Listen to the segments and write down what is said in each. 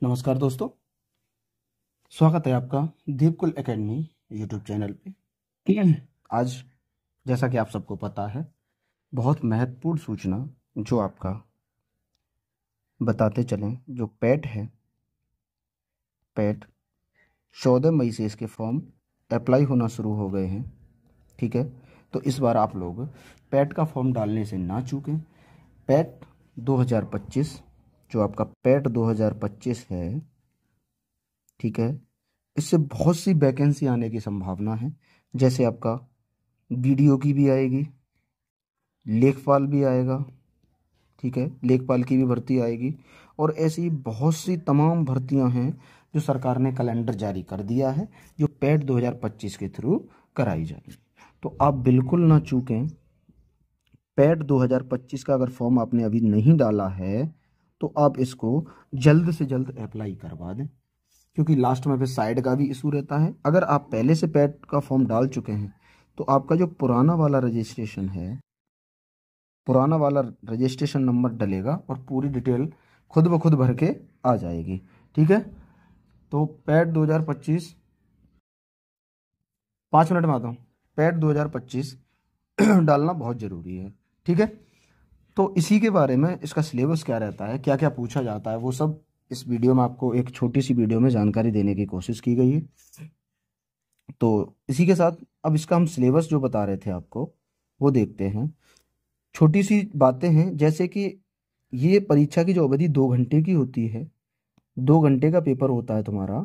नमस्कार दोस्तों, स्वागत है आपका दीपकुल एकेडमी यूट्यूब चैनल पे। आज जैसा कि आप सबको पता है, बहुत महत्वपूर्ण सूचना जो आपका बताते चलें। जो पैट है, पैट 14 मई से इसके फॉर्म अप्लाई होना शुरू हो गए हैं। ठीक है, तो इस बार आप लोग पैट का फॉर्म डालने से ना चूकें। पैट 2025 जो आपका पैट 2025 है, ठीक है, इससे बहुत सी वैकेंसी आने की संभावना है। जैसे आपका बीडीओ की भी आएगी, लेखपाल भी आएगा, ठीक है, लेखपाल की भी भर्ती आएगी। और ऐसी बहुत सी तमाम भर्तियां हैं जो सरकार ने कैलेंडर जारी कर दिया है, जो पैट 2025 के थ्रू कराई जाएगी। तो आप बिल्कुल ना चूकें। पैट 2025 का अगर फॉर्म आपने अभी नहीं डाला है तो आप इसको जल्द से जल्द अप्लाई करवा दें, क्योंकि लास्ट में फिर साइड का भी इशू रहता है। अगर आप पहले से पैट का फॉर्म डाल चुके हैं तो आपका जो पुराना वाला रजिस्ट्रेशन है, पुराना वाला रजिस्ट्रेशन नंबर डलेगा और पूरी डिटेल खुद ब खुद भर के आ जाएगी। ठीक है, तो पैट 2025 5 मिनट में आता हूँ। पैट 2025 डालना बहुत ज़रूरी है। ठीक है, तो इसी के बारे में, इसका सिलेबस क्या रहता है, क्या क्या पूछा जाता है, वो सब इस वीडियो में आपको एक छोटी सी वीडियो में जानकारी देने की कोशिश की गई है। तो इसी के साथ अब इसका हम सिलेबस जो बता रहे थे आपको वो देखते हैं। छोटी सी बातें हैं, जैसे कि ये परीक्षा की जो अवधि 2 घंटे की होती है, 2 घंटे का पेपर होता है तुम्हारा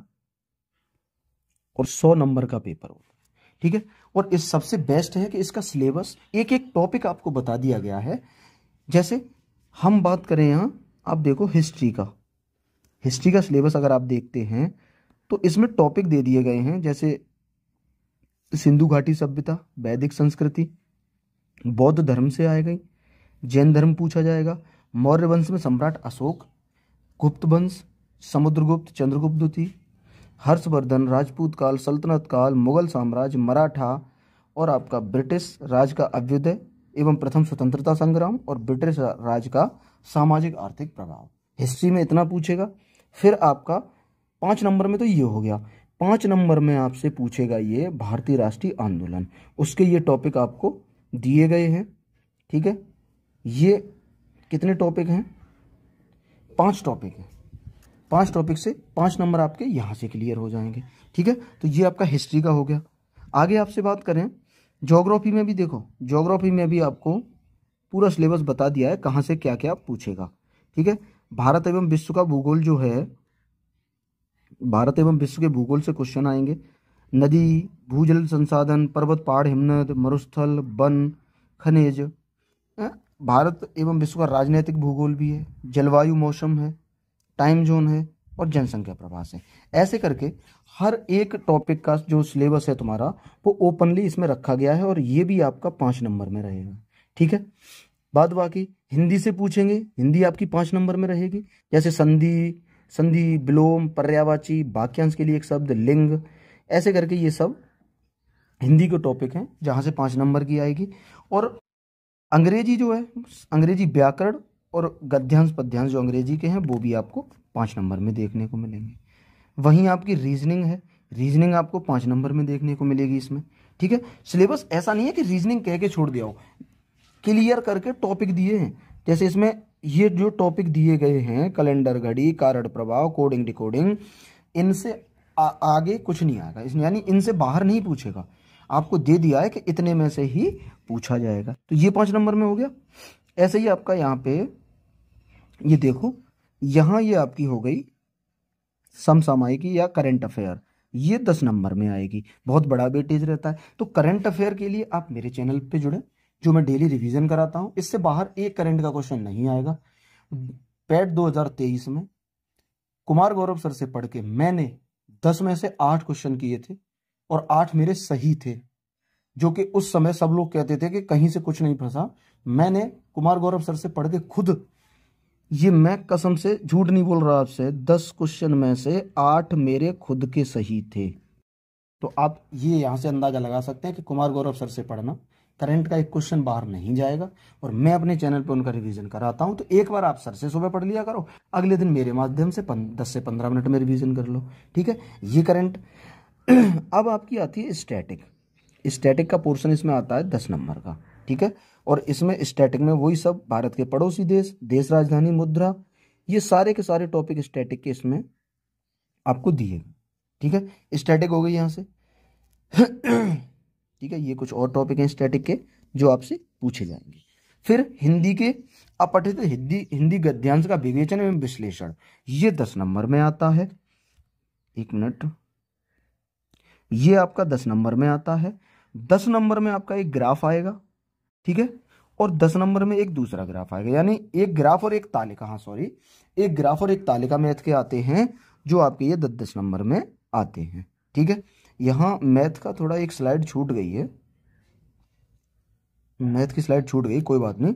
और 100 नंबर का पेपर होता है। ठीक है, और इस सबसे बेस्ट है कि इसका सिलेबस एक एक टॉपिक आपको बता दिया गया है। जैसे हम बात करें यहाँ, आप देखो हिस्ट्री का सिलेबस अगर आप देखते हैं तो इसमें टॉपिक दे दिए गए हैं। जैसे सिंधु घाटी सभ्यता, वैदिक संस्कृति, बौद्ध धर्म से आएगा, जैन धर्म पूछा जाएगा, मौर्य वंश में सम्राट अशोक, गुप्त वंश, समुद्रगुप्त, चंद्रगुप्त द्वितीय, हर्षवर्धन, राजपूत काल, सल्तनत काल, मुगल साम्राज्य, मराठा और आपका ब्रिटिश राज का अभ्युदय एवं प्रथम स्वतंत्रता संग्राम और ब्रिटिश राज का सामाजिक आर्थिक प्रभाव। हिस्ट्री में इतना पूछेगा। फिर आपका 5 नंबर में तो ये हो गया। 5 नंबर में आपसे पूछेगा ये भारतीय राष्ट्रीय आंदोलन, उसके ये टॉपिक आपको दिए गए हैं। ठीक है, ये कितने टॉपिक हैं? 5 टॉपिक हैं। 5 टॉपिक से 5 नंबर आपके यहाँ से क्लियर हो जाएंगे। ठीक है, तो ये आपका हिस्ट्री का हो गया। आगे आपसे बात करें, ज्योग्राफी में भी देखो, ज्योग्राफी में भी आपको पूरा सिलेबस बता दिया है कहाँ से क्या क्या पूछेगा। ठीक है, भारत एवं विश्व का भूगोल जो है, भारत एवं विश्व के भूगोल से क्वेश्चन आएंगे। नदी, भूजल संसाधन, पर्वत, पहाड़, हिमनद, मरुस्थल, वन, खनिज। भारत एवं विश्व का राजनीतिक भूगोल भी है, जलवायु, मौसम है, टाइम जोन है और जनसंख्या प्रवास है। ऐसे करके हर एक टॉपिक का जो सिलेबस है तुम्हारा वो ओपनली इसमें रखा गया है और ये भी आपका 5 नंबर में रहेगा। ठीक है, बाद बाकी हिंदी से पूछेंगे, हिंदी आपकी 5 नंबर में रहेगी। जैसे संधि, विलोम, पर्यायवाची, वाक्यांश के लिए एक शब्द, लिंग, ऐसे करके ये सब हिंदी के टॉपिक हैं जहाँ से 5 नंबर की आएगी। और अंग्रेजी जो है, अंग्रेजी व्याकरण और गद्यांश पद्यांश जो अंग्रेजी के हैं वो भी आपको 5 नंबर में देखने को मिलेंगे। वहीं आपकी रीजनिंग है, रीजनिंग आपको 5 नंबर में देखने को मिलेगी इसमें। ठीक है, सिलेबस ऐसा नहीं है कि रीजनिंग कह के छोड़ दिया हो, क्लियर करके टॉपिक दिए हैं। जैसे इसमें ये जो टॉपिक दिए गए हैं, कैलेंडर घड़ी, कारण प्रभाव, कोडिंग डिकोडिंग, इनसे आगे कुछ नहीं आएगा, यानी इनसे बाहर नहीं पूछेगा। आपको दे दिया है कि इतने में से ही पूछा जाएगा। तो ये 5 नंबर में हो गया। ऐसे ही आपका यहाँ पे ये देखो, यहाँ ये आपकी हो गई समसामयिकी या करंट अफेयर, ये 10 नंबर में आएगी। बहुत बड़ा वेटेज रहता है। तो करंट अफेयर के लिए आप मेरे चैनल पे जुड़े, जो मैं डेली रिवीजन कराता हूँ। इससे बाहर एक करंट का क्वेश्चन नहीं आएगा। पैट 2023 में कुमार गौरव सर से पढ़ के मैंने 10 में से 8 क्वेश्चन किए थे और 8 मेरे सही थे, जो कि उस समय सब लोग कहते थे कि कहीं से कुछ नहीं फंसा। मैंने कुमार गौरव सर से पढ़ के खुद, ये मैं कसम से झूठ नहीं बोल रहा आपसे, 10 क्वेश्चन में से 8 मेरे खुद के सही थे। तो आप ये यहाँ से अंदाजा लगा सकते हैं कि कुमार गौरव सर से पढ़ना करंट का एक क्वेश्चन बाहर नहीं जाएगा, और मैं अपने चैनल पे उनका रिवीजन कराता हूँ। तो एक बार आप सर से सुबह पढ़ लिया करो, अगले दिन मेरे माध्यम से 10 से 15 मिनट में रिवीजन कर लो, ठीक है। ये करंट। अब आपकी आती है स्टैटिक। स्टैटिक का पोर्शन इसमें आता है 10 नंबर का, ठीक है। और इसमें स्टैटिक में वही सब भारत के पड़ोसी देश, देश राजधानी, मुद्रा, ये सारे के सारे टॉपिक स्टैटिक के इसमें आपको दिए, ठीक है। स्टैटिक हो गई यहाँ से। ठीक है, ये कुछ और टॉपिक हैं स्टैटिक के जो आपसे पूछे जाएंगे। फिर हिंदी के अपठित हिंदी गद्यांश का विवेचन एवं विश्लेषण, ये 10 नंबर में आता है। एक मिनट, ये आपका 10 नंबर में आता है। 10 नंबर में आपका एक ग्राफ आएगा, ठीक है, और 10 नंबर में एक दूसरा ग्राफ आएगा, यानी एक ग्राफ और एक तालिका, हाँ सॉरी, एक ग्राफ और एक तालिका मैथ के आते हैं जो आपके ये 10 नंबर में आते हैं, ठीक है। यहाँ मैथ का थोड़ा एक स्लाइड छूट गई है, मैथ की स्लाइड छूट गई, कोई बात नहीं।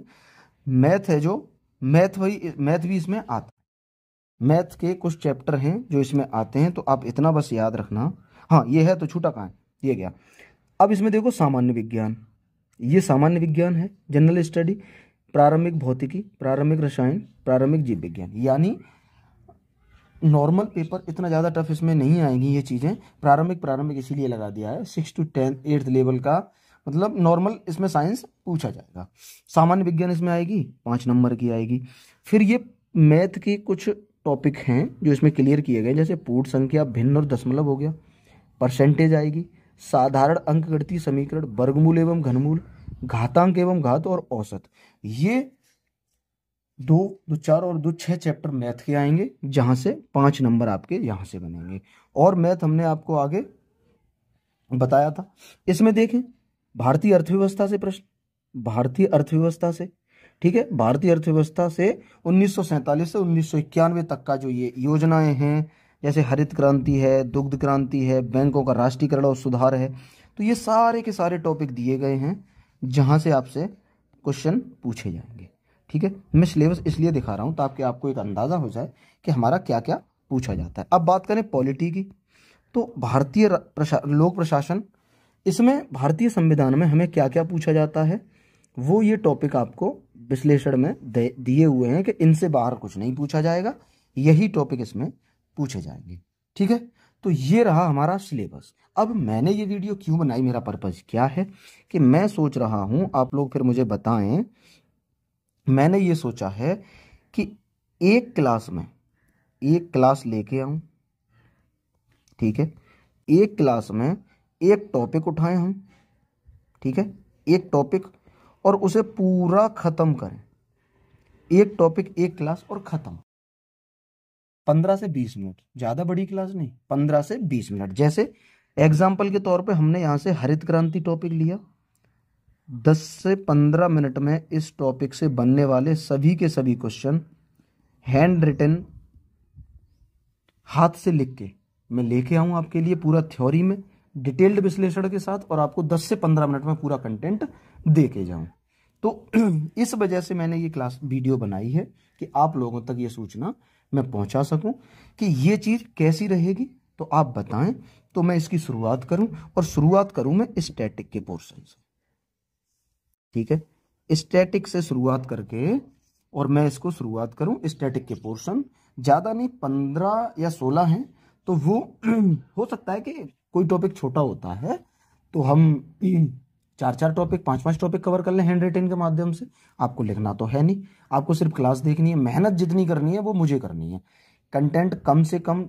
मैथ है जो मैथ भी इसमें आता है। मैथ के कुछ चैप्टर हैं जो इसमें आते हैं, तो आप इतना बस याद रखना। हाँ, ये है, तो छूटा कहाँ है, ये गया। अब इसमें देखो सामान्य विज्ञान, ये सामान्य विज्ञान है, जनरल स्टडी, प्रारंभिक भौतिकी, प्रारंभिक रसायन, प्रारंभिक जीव विज्ञान, यानी नॉर्मल पेपर इतना ज़्यादा टफ इसमें नहीं आएंगी ये चीज़ें। प्रारंभिक इसीलिए लगा दिया है, 6 to 10 8th लेवल का, मतलब नॉर्मल इसमें साइंस पूछा जाएगा। सामान्य विज्ञान इसमें आएगी, 5 नंबर की आएगी। फिर ये मैथ के कुछ टॉपिक हैं जो इसमें क्लियर किए गए, जैसे पूर्ण संख्या, भिन्न और दशमलव हो गया, परसेंटेज आएगी, साधारण अंकगणितीय समीकरण, वर्गमूल एवं घनमूल, घातांक एवं घात और औसत। ये 2 4 और 2 6 चैप्टर मैथ के आएंगे, जहां से 5 नंबर आपके यहां से बनेंगे। और मैथ हमने आपको आगे बताया था। इसमें देखें, भारतीय अर्थव्यवस्था से प्रश्न, भारतीय अर्थव्यवस्था से, ठीक है, भारतीय अर्थव्यवस्था से 1947 से 1991 तक का जो ये योजनाएं हैं, जैसे हरित क्रांति है, दुग्ध क्रांति है, बैंकों का राष्ट्रीयकरण और सुधार है, तो ये सारे के सारे टॉपिक दिए गए हैं जहां से आपसे क्वेश्चन पूछे जाएंगे, ठीक है। मैं सिलेबस इसलिए दिखा रहा हूं ताकि आपको एक अंदाजा हो जाए कि हमारा क्या क्या पूछा जाता है। अब बात करें पॉलिटी की, तो भारतीय लोक प्रशासन, इसमें भारतीय संविधान में हमें क्या क्या पूछा जाता है, वो ये टॉपिक आपको विश्लेषण में दिए हुए हैं कि इनसे बाहर कुछ नहीं पूछा जाएगा, यही टॉपिक इसमें पूछे जाएंगे, ठीक है। तो ये रहा हमारा सिलेबस। अब मैंने ये वीडियो क्यों बनाई, मेरा पर्पज क्या है, कि मैं सोच रहा हूं, आप लोग फिर मुझे बताएं, मैंने ये सोचा है कि एक क्लास में एक क्लास लेके आऊं, ठीक है, एक क्लास में एक टॉपिक उठाएं हम, ठीक है, एक टॉपिक, और उसे पूरा खत्म करें। एक टॉपिक एक क्लास और खत्म, 15 से 20 मिनट, ज्यादा बड़ी क्लास नहीं, 15 से 20 मिनट। जैसे एग्जाम्पल के तौर पे हमने यहां से हरित क्रांति टॉपिक लिया, 10 से 15 मिनट में इस टॉपिक से बनने वाले सभी के सभी क्वेश्चन हैंड रिटन, हाथ से लिख के मैं लेके आऊं आपके लिए, पूरा थ्योरी में डिटेल्ड विश्लेषण के साथ, और आपको 10 से 15 मिनट में पूरा कंटेंट दे के जाऊं। तो इस वजह से मैंने ये क्लास वीडियो बनाई है कि आप लोगों तक ये सूचना मैं पहुंचा सकूं कि ये चीज कैसी रहेगी। तो आप बताएं, तो मैं इसकी शुरुआत करूं, और शुरुआत करूं मैं स्टैटिक के पोर्शन से, ठीक है, स्टैटिक से शुरुआत करके, और मैं इसको शुरुआत करूं स्टैटिक के पोर्शन, ज्यादा नहीं, 15 या 16 हैं, तो वो हो सकता है कि कोई टॉपिक छोटा होता है तो हम 4 टॉपिक 5 टॉपिक कवर कर लें हैंड राइटिंग के माध्यम से। आपको लिखना तो है नहीं, आपको सिर्फ क्लास देखनी है, मेहनत जितनी करनी है वो मुझे करनी है, कंटेंट कम से कम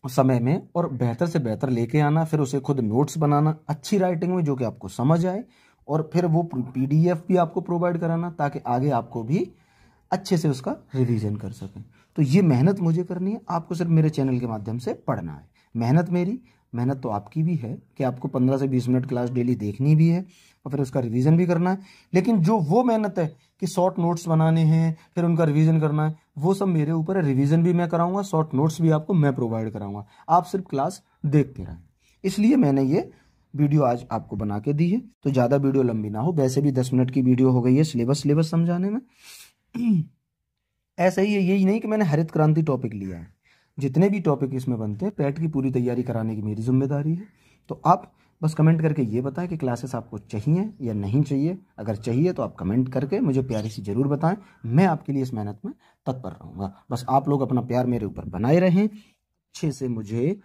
समय में और बेहतर से बेहतर लेके आना, फिर उसे खुद नोट्स बनाना अच्छी राइटिंग में जो कि आपको समझ आए, और फिर वो PDF भी आपको प्रोवाइड कराना ताकि आगे आपको भी अच्छे से उसका रिवीजन कर सकें। तो ये मेहनत मुझे करनी है, आपको सिर्फ मेरे चैनल के माध्यम से पढ़ना है। मेहनत मेरी, मेहनत तो आपकी भी है कि आपको 15 से 20 मिनट क्लास डेली देखनी भी है और फिर उसका रिवीजन भी करना है। लेकिन जो वो मेहनत है कि शॉर्ट नोट्स बनाने हैं, फिर उनका रिवीजन करना है, वो सब मेरे ऊपर है। रिवीजन भी मैं कराऊंगा, शॉर्ट नोट्स भी आपको मैं प्रोवाइड कराऊंगा, आप सिर्फ क्लास देखते रहें। इसलिए मैंने ये वीडियो आज आपको बना के दी है। तो ज़्यादा वीडियो लंबी ना हो, वैसे भी 10 मिनट की वीडियो हो गई है सिलेबस समझाने में। ऐसा ही है, यही नहीं कि मैंने हरित क्रांति टॉपिक लिया है, जितने भी टॉपिक इसमें बनते हैं पैट की पूरी तैयारी कराने की मेरी जिम्मेदारी है। तो आप बस कमेंट करके ये बताएं कि क्लासेस आपको चाहिए या नहीं चाहिए। अगर चाहिए तो आप कमेंट करके मुझे प्यारी सी ज़रूर बताएं, मैं आपके लिए इस मेहनत में तत्पर रहूँगा। बस आप लोग अपना प्यार मेरे ऊपर बनाए रहें, अच्छे से मुझे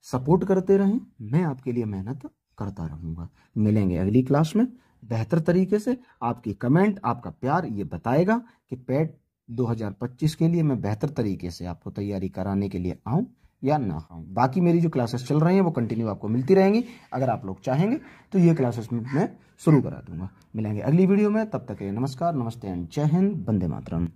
सपोर्ट करते रहें, मैं आपके लिए मेहनत करता रहूँगा। मिलेंगे अगली क्लास में बेहतर तरीके से। आपकी कमेंट, आपका प्यार ये बताएगा कि पेट 2025 के लिए मैं बेहतर तरीके से आपको तैयारी कराने के लिए आऊँ या ना आऊँ। बाकी मेरी जो क्लासेस चल रही हैं वो कंटिन्यू आपको मिलती रहेंगी। अगर आप लोग चाहेंगे तो ये क्लासेस मैं शुरू करा दूंगा। मिलेंगे अगली वीडियो में, तब तक के लिए नमस्कार, नमस्ते एंड जय हिंद, वंदे मातरम।